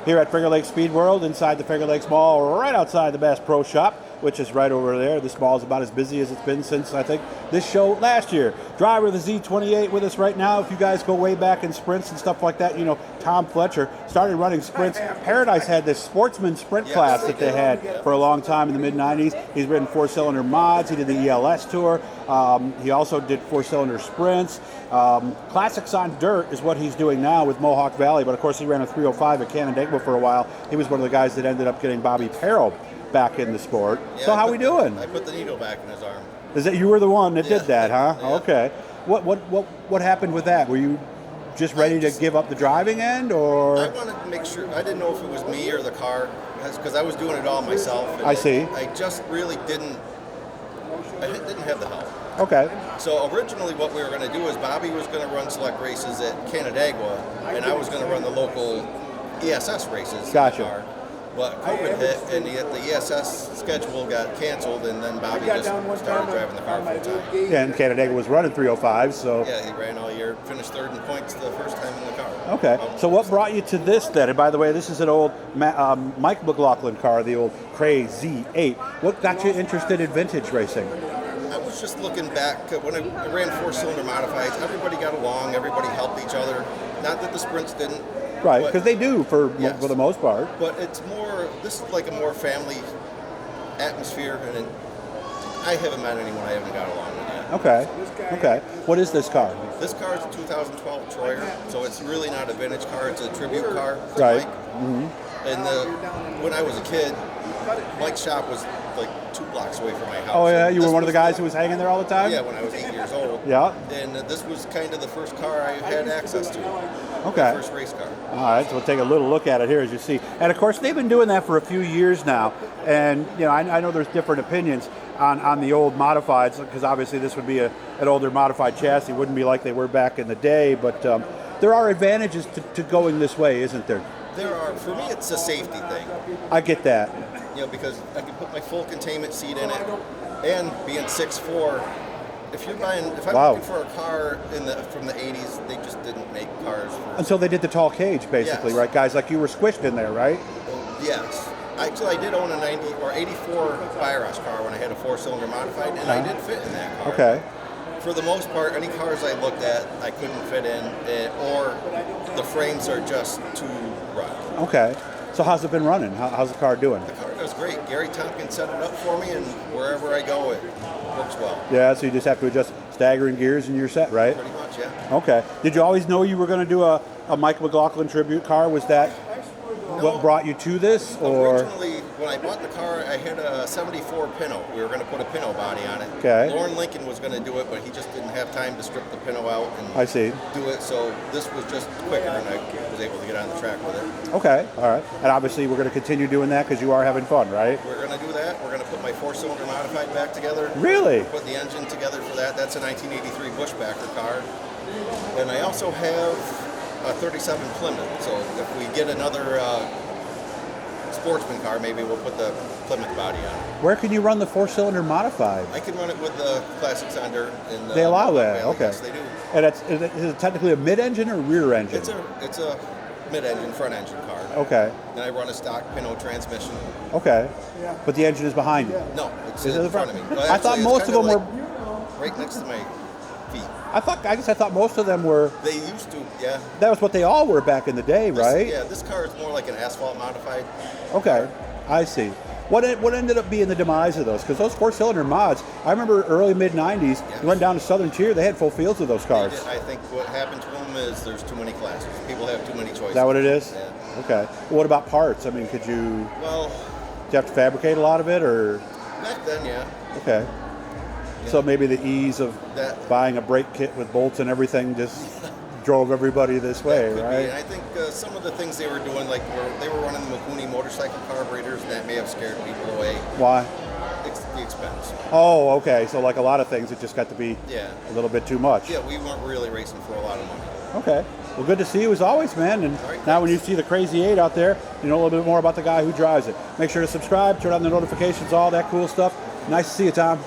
here at Finger Lakes Speed World, inside the Finger Lakes Mall, right outside the Bass Pro Shop, which is right over there. This mall is about as busy as it's been since, I think, this show last year. Driver of the Z28 with us right now. If you guys go way back in sprints and stuff like that, you know, Tom Fletcher started running sprints. Paradise had this sportsman sprint class that they had for a long time in the mid-90s. He's ridden four-cylinder mods. He did the ELS tour. He also did four-cylinder sprints. Classics on dirt is what he's doing now with Mohawk Valley, but of course he ran a 305 at Canandaigua for a while. He was one of the guys that ended up getting Bobby Perro back in the sport. Yeah, so how we doing? I put the needle back in his arm. Is that you were the one that did that, huh? Yeah. Okay. What happened with that? Were you just ready to give up the driving end, or? I wanted to make sure. I didn't know if it was me or the car, because I was doing it all myself. And I see. I just really didn't. I didn't have the help. Okay. So originally, what we were going to do is Bobby was going to run select races at Canandaigua, and I was going to run the local ESS races. Gotcha. In the car. But COVID hit, and the ESS schedule got canceled, and then Bobby just started driving the car full time. Yeah, and Canandaigua was running 305, so. Yeah, he ran all year, finished third in points the first time in the car. Okay, so what brought you to this then? And by the way, this is an old Mike McLaughlin car, the old Cray Z8. What got you interested in vintage racing? I was just looking back when I ran four-cylinder modifieds. Everybody got along, everybody helped each other. Not that the sprints didn't. Right, because they do for the most part. But it's more, this is like a more family atmosphere, and I haven't met anyone I haven't got along with yet. Okay. What is this car? This car is a 2012 Troyer, so it's really not a vintage car, it's a tribute car to Right. Mike. And when I was a kid, Mike's shop was like 2 blocks away from my house. Oh yeah, And you were this one of the was guys who was hanging there all the time? Yeah, when I was 8 years old. Yeah. And this was kind of the first car I had access to. Okay. My first race car. All right, so we'll take a little look at it here, as you see. And of course, they've been doing that for a few years now. And you know, I know there's different opinions on the old modifieds, because obviously this would be an older modified chassis. It wouldn't be like they were back in the day, but there are advantages to going this way, isn't there? There are. For me, it's a safety thing. I get that. You know, because I can put my full containment seat in it, and being 6'4", if I'm looking for a car from the 80s, they just didn't make cars. Until they did the tall cage, basically, Yes. right? Guys like you were squished in there, right? Yes. Actually, I did own a 90 or 84 Biros car when I had a four-cylinder modified, and I did fit in that car. Okay. For the most part, any cars I looked at, I couldn't fit in, or the frames are just too rough. Okay. So how's it been running? How's the car doing? The car does great. Gary Tompkins set it up for me, and wherever I go, it works well. Yeah, so you just have to adjust staggering gears and you're set, right? Pretty much, yeah. Okay. Did you always know you were going to do a Mike McLaughlin tribute car? Was that what brought you to this, or? Originally, when I bought the car, I had a 74 Pinto. We were going to put a Pinto body on it. Okay. Lauren Lincoln was going to do it, but he just didn't have time to strip the Pinto out and I see. do it, so this was just quicker, and I was able to get on the track with it. Okay, all right. And obviously we're going to continue doing that because you are having fun, right? We're going to do that. We're going to put my four-cylinder modified back together. Really? Put the engine together for that. That's a 1983 Bushbacker car. And I also have a 37 Plymouth, so if we get another sportsman car, maybe we'll put the Plymouth body on it. Where can you run the four-cylinder modified? I can run it with the Classics on dirt. They allow that, okay. Yes, they do. And is it technically a mid-engine or rear engine? It's a mid-engine, front-engine car. Okay. And I run a stock Pinto transmission. Okay. But the engine is behind you? No, it's Is it in the front front? of me. Well, I thought actually, most it's of them kinda were... right next to my feet. I guess I thought most of them were... They used to, yeah. That was what they all were back in the day, right? Yeah, this car is more like an asphalt modified. Okay, I see. What ended up being the demise of those? Because those four-cylinder mods, I remember early mid-90s, you went down to Southern Tier, they had full fields of those cars. I think what happened to them is there's too many classes. People have too many choices. Is that what it is? Yeah. Okay. Well, what about parts? I mean, did you have to fabricate a lot of it, or? Back then, yeah. Okay. Yeah. So maybe the ease of buying a brake kit with bolts and everything just drove everybody this way, right? And I think some of the things they were doing, like they were running the Makuni motorcycle carburetors, and that may have scared people away. Why? The expense. Oh, okay. So like a lot of things, it just got to be a little bit too much. Yeah, we weren't really racing for a lot of money. Okay. Well, good to see you as always, man. And right, now when you see the Crazy 8 out there, you know a little bit more about the guy who drives it. Make sure to subscribe, turn on the notifications, all that cool stuff. Nice to see you, Tom.